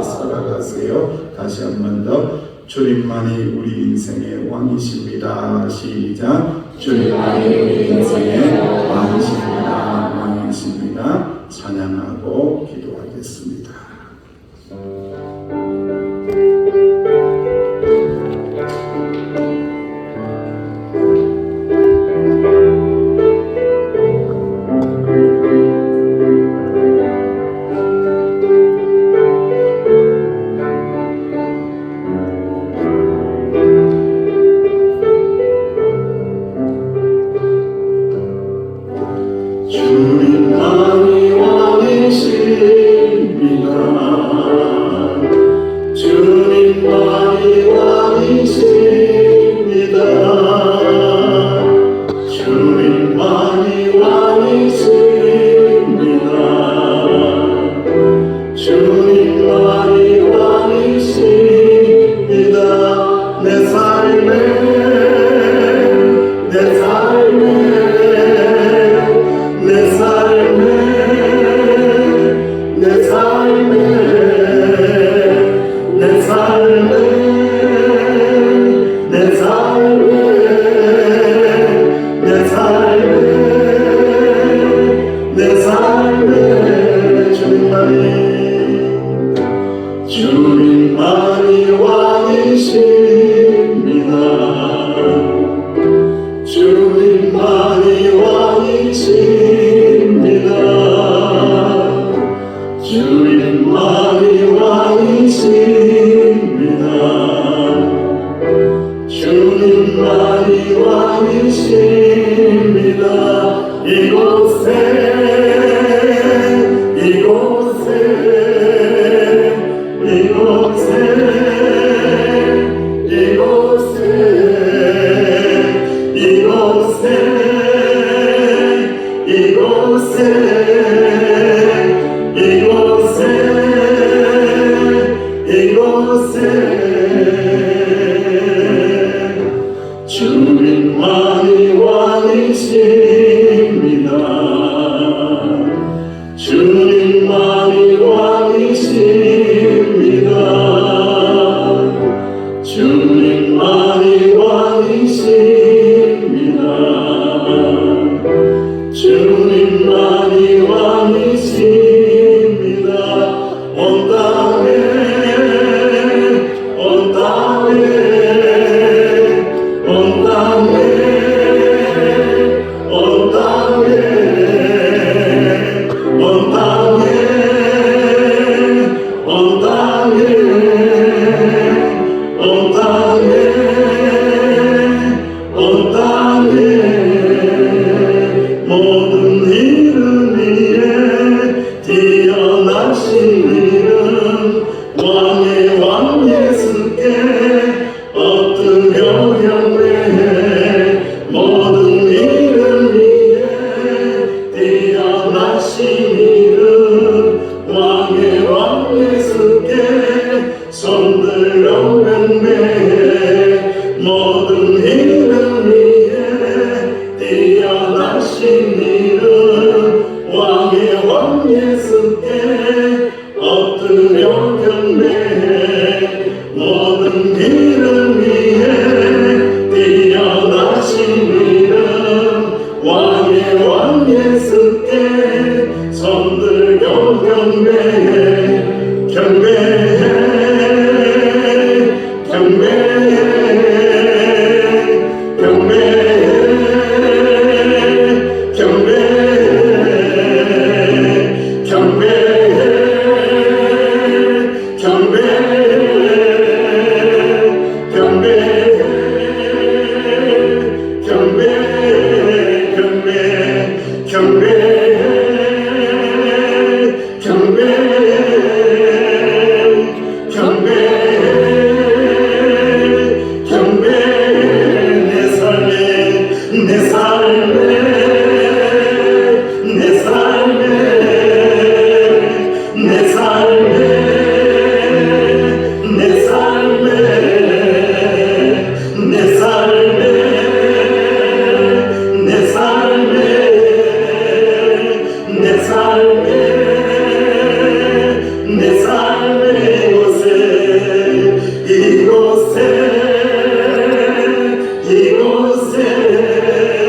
Speaker 1: 살아가세요. 다시 한 번 더. 주님만이 우리 인생의 왕이십니다. 시작. 주님만이 우리 인생의 왕이십니다. 왕이십니다. 찬양하고 기도하겠습니다.
Speaker 2: 주님만이 왕이십니다. 주님만이 왕이십니다. 주님만이 왕이십니다. 주님만이 왕이십니다. 내 삶에 내 삶에 내 삶에 내 삶에 내 삶에 이곳에 주님만이 왕이십니다. 주님만이 왕이십니다. 주님만이 왕이십니다. 주님만이 왕이십니다. 온 땅에 온 땅에 온 땅에 온 땅에 온 땅에 온 땅에 온 땅에 온 땅에 모든 이름 위에 뛰어나신 이름 왕의 왕 예수께 엎드려 경배해. 모든 이름 위에 뛰어나신 이름 왕의 왕 예수께 손들어 경배해. 모든 이름 위에 뛰어나신 이름 왕의 왕 예수께 엎드려 경배해. 모든 이름 위에 뛰어나신 이름 왕의 왕 예수께 손들고 경배해. 경배해 경배해 경배해 경배해 경배해 경배해 경배해 경배해 경배해 경배해 경배해 내 삶에 내 삶에 내 삶에 내 삶에 내 삶에 내 삶에 내 삶에 내 삶에 내 삶의 이곳에 이곳에 이곳에 이곳에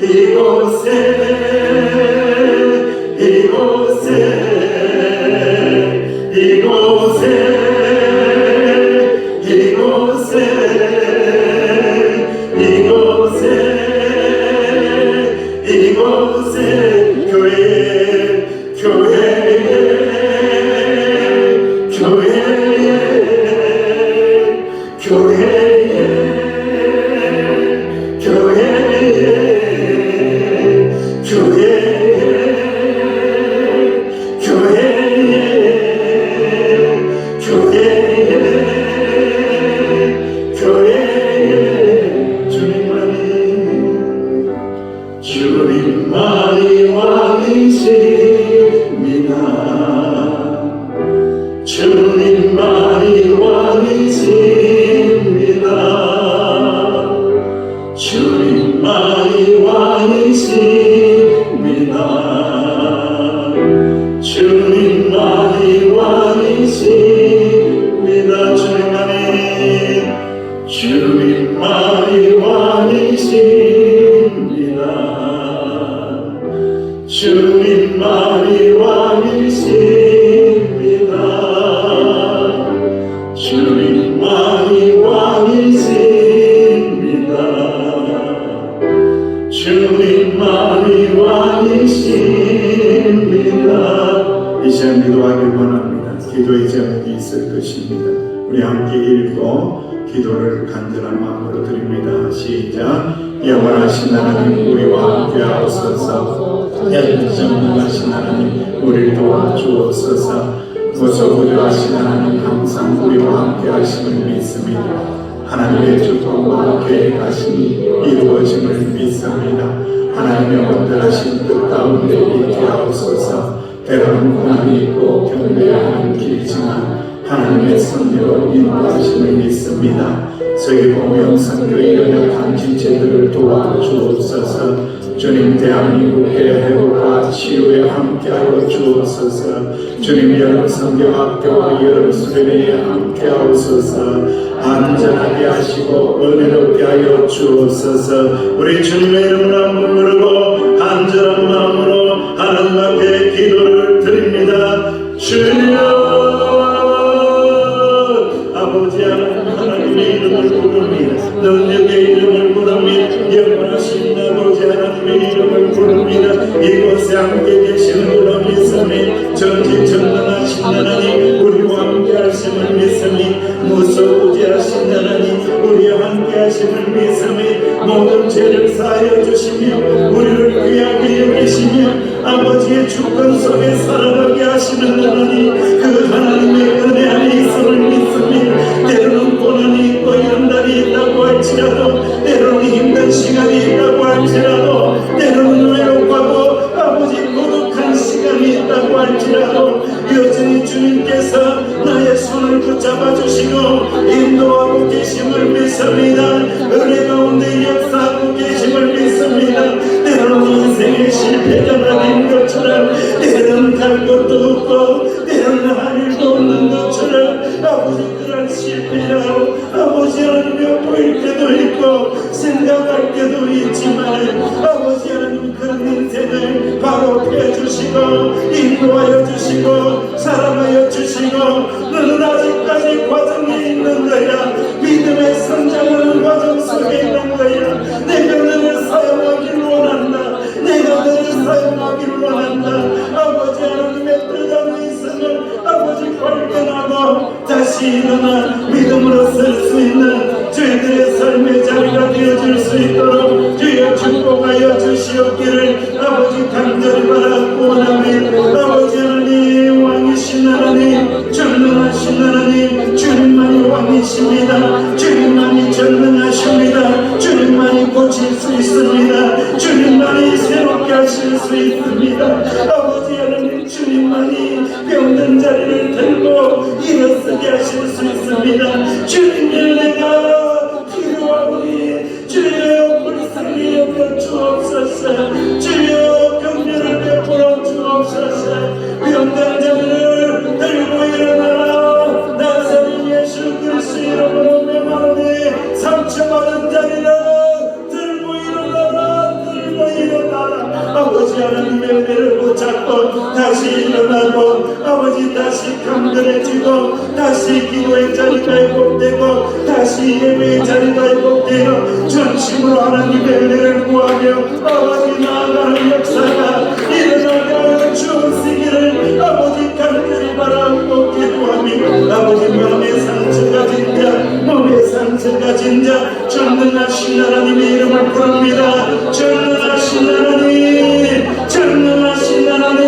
Speaker 2: 이곳에 이곳에 이곳에 이곳에 이곳에 교회 교회에 교회에 교회에 교회에 교회에 교회에 교회에 주님만이 왕이십니다. 주님만이 왕이십니다. 주님만이 왕이십니다. 주님만이 왕이십니다. 주님만이 왕이십니다. 주님만이 왕이십니다. 주님만이 왕이십니다. 주님만이 왕이십니다.
Speaker 1: 이 시간 기도하길 원합니다. 기도의 제목이 있을 것입니다. 우리 함께 읽고 기도를 간절한 마음으로 드립니다. 시작. 영원하신 하나님 우리와 함께 하옵소서. 전능하신 하나님 우리를 도와주옵소서. 무소부조하신 하나님 항상 우리와 함께 하심을 믿습니다. 하나님의 축복과 계획하심이 이루어짐을 믿습니다. 하나님의 온전하신 뜻 가운데 있게 하옵소서. 때로는 고난이 있고 경배하는 길이지만 하나님의 섭리로 인도하심을 믿습니다. 서귀포 선교의 연약한 지체들을 도와주옵소서. 주님 대한민국의 회복과 치유에 함께하여 주옵소서. 주님 여름 선교학교와 여름 수련회에 함께하옵소서. 안전하게 하시고 은혜롭게 하여 주옵소서. 우리 주님의 이름을 한번 부르고 간절한 마음으로 하나님 앞에 기도를 드립니다. 주여 아버지 하나님의 이름을 부릅니다. 능력의 이름을 부릅니다. 영원하신 아버지 하나님의 이름을 부릅니다. 이곳에 함께 계시는 줄 믿습니다. 전지전능하신 하나님 우리와 함께 하심을 믿습니다. 무소부지하신 하나님 우리와 함께 하심을 믿습니다. 모든 죄를 사하여 주시며 우리를 귀하게 여기시며 아버지의 주권 속에 살아가게 하시는 하나님, 그 하나님의 은혜 안에 있음을 믿습니다. 때로는 고난이 있고 연단이 있다고 할지라도, 때로는 힘든 시간이 있다고 할지라도, 때로는 외롭고 아버지 고독한 시간이 있다고 할지라도 여전히 주님께서 나의 손을 붙잡아 주시고 인도하고 계심을 믿습니다. 은혜 가운데 역사하고 계심을 믿습니다. 때로는 인생의 실패자가 된 것처럼, 때로는 갈 곳도 없고 때로는 할 일도 없는 것처럼 아버지 그런 실패라고 아버지 하나님이 보일 때도 있고 생각할 때도 있지만 아버지 하나님 그런 인생을 바로 펴주시고 인도하여 주시고 사랑하여 주시고 너는 아직까지 과정에 있는 거야. 믿음의 성장하는 과정 속에 있는 거야. 내가 너를 사용하기를 원한다. 내가 너를 사용하기를 원한다. 아버지 하나님의 뜻 안에 있음을 아버지 발견하고 다시 일어나 믿음으로 설 수 있는 저희들의 삶의 자리가 되어줄 수 있도록 주여 축복하여 주시옵기를 아버지 간절히 바라고 원합니다. 아버지 하나님 왕이신 하나님 전능하신 하나님 주님만이 왕이십니다. 주님만이 전능하십니다. 주님만이 고칠 수 있습니다. 주님만이 새롭게 하실 수 있습니다. 아버지 하나님 주님만이 병든 자리를 들고 일어서게 하실 수 있습니다. 주님의 은혜가 필요하오니 주여 불쌍히 여겨 주옵소서. 주여 경륜을 베풀어 주옵소서. 병든 자리를 들고 일어나라. 나사렛 예수 그리스도 이름으로 명하노니 상처받은 자리를 들고 일어나라. 들고 일어나라. 아버지 하나님의 은혜를 붙잡고 다시 일어나고 아버지 다시 강건해지고 다시 기도의 자리가 회복되고 다시 예배의 자리가 회복되어 전심으로 하나님의 은혜를 구하며 아버지 나아가는 역사가 일어나게 하여 주시기를 아버지 간절히 바라고 기도하며 아버지 마음의 상처가 진자 몸의 상처가 진자 전능하신 하나님의 이름을 부릅니다. 전능하신 하나님 전능하신 하나님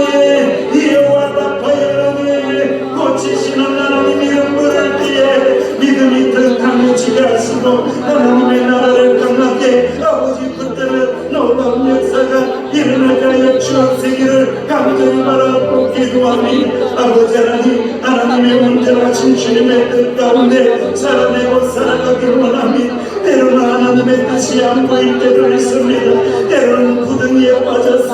Speaker 1: 여호와 라파의 하나님 고치시는 하나님 이름 부를 때에 믿음이 더 강해지게 하시고 하나님의 나라를 강하게 아버지 그때는 놀라운 역사가 일어나게 하여 주옵시기를 간절히 바라고 기도하니 아버지 하나님 하나님의 온전하신 주님의 뜻 가운데 살아내고 살아가기를 원합니다. 때로는 하나님의 뜻이 안 보일 때도 있습니다. 때로는 구덩이에 빠져서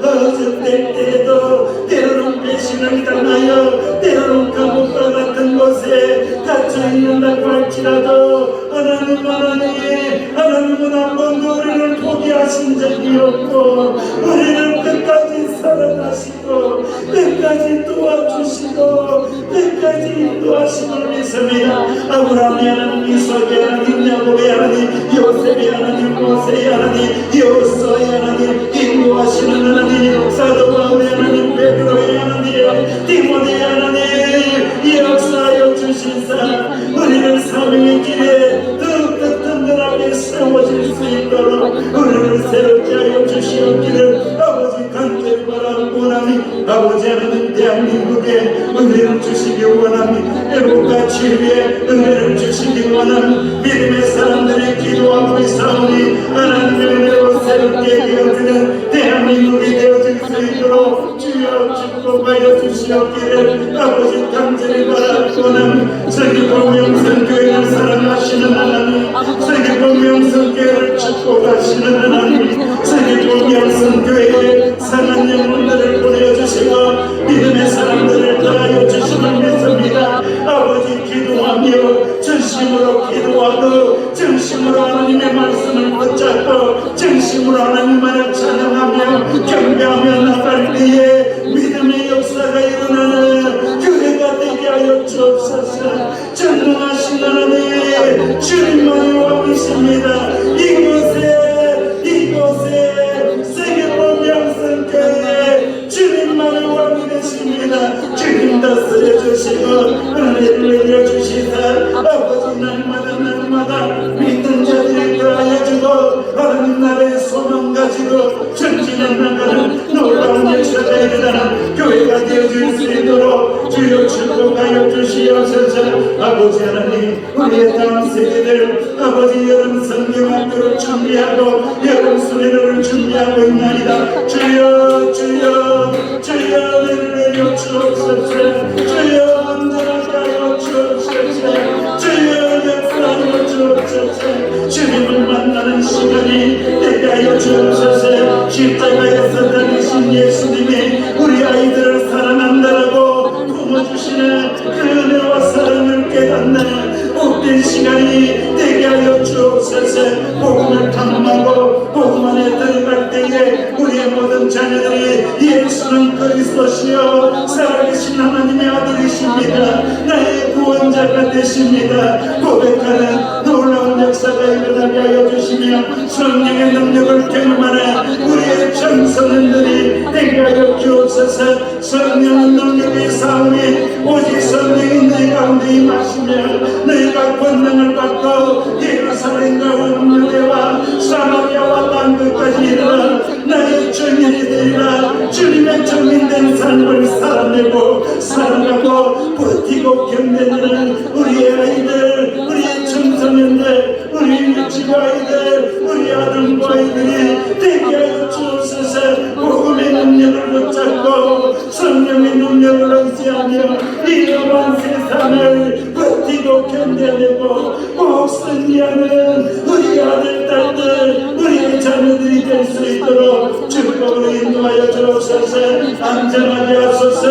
Speaker 1: 어정될 때에도 때로는 배신을 당하여 때로는 감옥과 같은 곳에 갇혀있는다고 할지라도 하나님은 한 번도 우리를 포기하신 적이 없고 우리를 끝까지 사랑하시고 끝까지 도와주시고 끝까지 인도하심을 믿습니다. 아브라함의 하나님 이삭의 하나님 야곱의 하나님 요셉의 하나님 모세의 하나님 여호수아의 하나님 인도하시는 하나님 사도 바울의 하나님 베드로의 하나님 디모데의 하나님 역사하여 주신사 우리를 사명의 길에 더욱 든든하게 세워질 수 있도록 우리를 새롭게 하여 주시옵기를 아버지 간절히 바라고 원하니 아버지 하나님 대한민국에 은혜를 주시기 원합니다. 회복과 치유에 은혜를 주시기 원하는 믿음의 사람들이 기도하고 있사오니 하나님의 은혜로 새롭게 되어지는 대한민국이 되어질 수 있도록 주여 축복하여 주시옵기를 아버지 간절히 바라고는 세계보 명성교회를 사랑하시는 하나님, 세계보 명성교회를 축복하시는 하나님, 세계보 명성교회에 상한 영혼들을 보내주시고 믿음의 사람들을 더하여 주심을 믿습니다. 아버지 기도하며 전심으로 기도하고 정심으로 하나님의 말씀을 붙잡고 정심으로 하나님만을 찬양하며 경배하며 나갈 때에 믿음의 역사가 일어나는 교회가 되게 하여 주옵소서. 전능하신 하나님 주님만이 왕이십니다. 이곳에 세계보 명성교회 주님만이 왕이 되십니다. 주님 다스려 주시고 은혜를 내려주시사 아버지 날마다 믿는 자들이 더하여 주고 하나님 나라의 소망 가지고 전진해 나가는 놀라운 역사가 일어나는 교회가 되어질 수 있도록 주여 축복하여 주시옵소서. 아버지 하나님 우리의 다음 세대들 아버지 여름 성경학교를 준비하고 여름 수련회를 준비하고 있나이다. 주여 은혜를 내려 주옵소서. 주여 안전하게 하여 주옵소서. 주여 역사하여 주옵소서. 주님을 만나는 시간이 되게 하여 주옵소서. 십자가에서 달리신 예수님이 우리 아이들을 사랑한다라고 품어주시는 그 은혜와 사랑을 깨닫는 복된 시간이 되게 하여 주옵소서. 복음을 탐험하고 복음 안에 들어갈 때에 우리의 모든 자녀들이 예수는 그리스도시요 살아계신 하나님의 아들이십니다. 나의 구원자가 되십니다. 고백하는 놀라운 역사가 일어나게 하여 주시며 성령의 능력을 경험하는 우리의 청소년들이 되게 하여 주옵소서. 성령의 능력의 싸움이 오직 성령이 너희 가운데 임하시며 너희가 권능을 받고 예루살렘과 온 유대와 사마리아와 땅끝까지 이르러 나의 증인이 되리라. 주님의 증인된 삶을 살아내고 살아가고 버티고 견뎌내는 우리의 아이들, 우리의 청소년들, 우리 유치부 아이들, 우리 아들과 아이들이 되게 하여 주옵소서. 복음의 능력을 붙잡고 성령의 능력을 의지하며 위험한 세상을 버티고 견뎌내고 꼭 승리하는 우리 아들, 딸들, 우리의 자녀들이 될 수 있도록 축복으로 인도하여 주옵소서. 안전하게 하소서.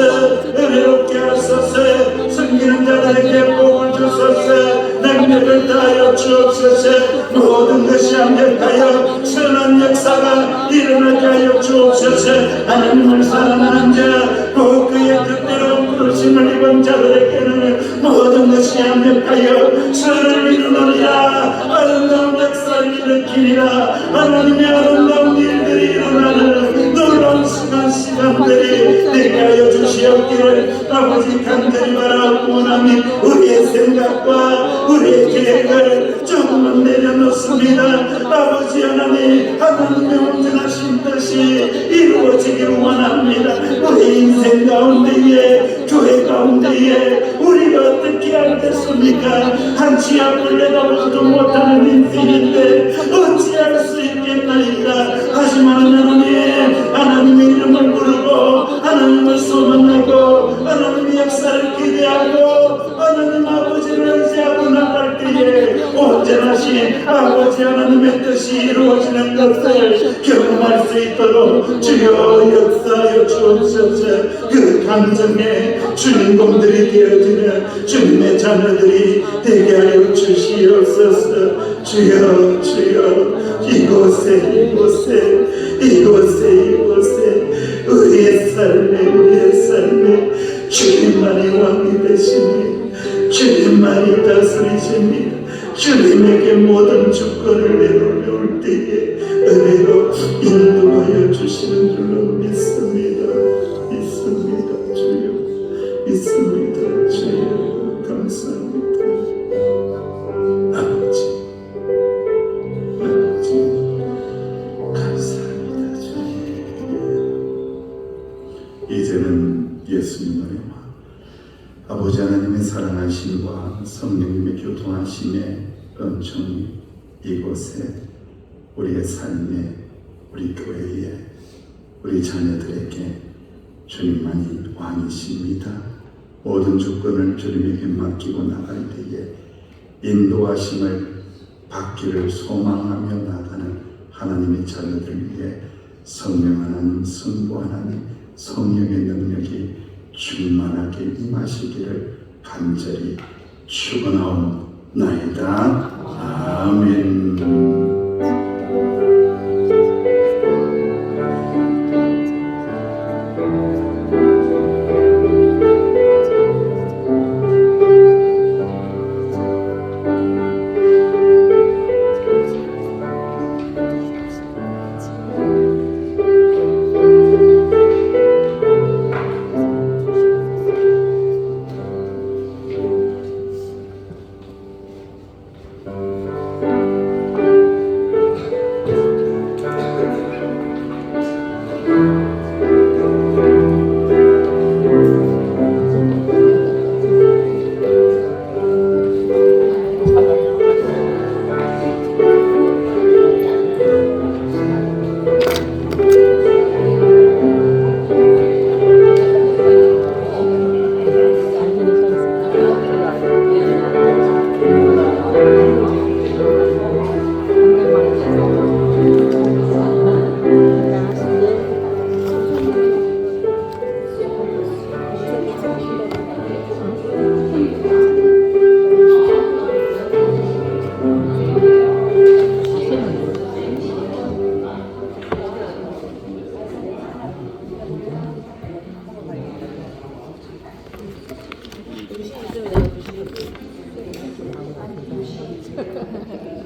Speaker 1: 은혜롭게 하소서. 섬기는 자들에게 복을 주소서. 능력을 다하여 주옵소서. 모든 것이 완벽하여 선한 역사가 일어나게 하여 주옵소서. 하나님을 사랑하는 자, 곧 그의 뜻대로 부르심을 입은 자들에게는 모든 것이 완벽하여 선을 이루느니라. 아름다운 역사를 일으키리라. 하나님의 아름다운 일들이 일어나는 놀라운 시간들이 되게 하여 주시옵기를 아버지 간절히 바라고 원하니 우리의 생각과 우리의 계획을 조금은 내려놓습니다. 아버지 하나님의 온전하신 뜻이 이루어지기를 원합니다. 우리 인생 가운데에 교회 가운데에 우리가 어떻게 하겠습니까? 한치 앞을 내다보지도 못하는 인생인데 어찌할 수 있겠나이까? 하지만 하나님의 이름을 부르고 하나님을 소망하고 하나님의 역사를 기대하고 하나님 아버지를 의지하고 나갈 때에 온전하신 아버지 하나님의 뜻이 이루어지는 것을 경험할 수 있도록 주여 역사하여 주옵소서. 그 감정의 주인공들이 되어지는 주님의 자녀들이 되게 하여 주시옵소서. 주여 이곳에 우리의 삶에 주님만이 왕이 되십니다. 주님만이 다스리십니다. 주님에게 모든 주권을 내놓을 때에 은혜로 인도하여 주시는 줄로 믿습니다. 주여 감사합니다. 아버지 감사합니다. 주님 이제는 예수님의 아버지 하나님의 사랑하심과 성령님의 교통하심의 은총이 이곳에 우리의 삶에 우리 교회에 우리 자녀들에게 주님만이 왕이십니다. 모든 주권을 주님에게 맡기고 나갈 때에 인도하심을 받기를 소망하며 나가는 하나님의 자녀들 위해 성령 하나님, 성부 하나님, 성령의 능력이 충만하게 임하시기를 간절히 축원하옵나이다. 아멘.
Speaker 4: 좀 내가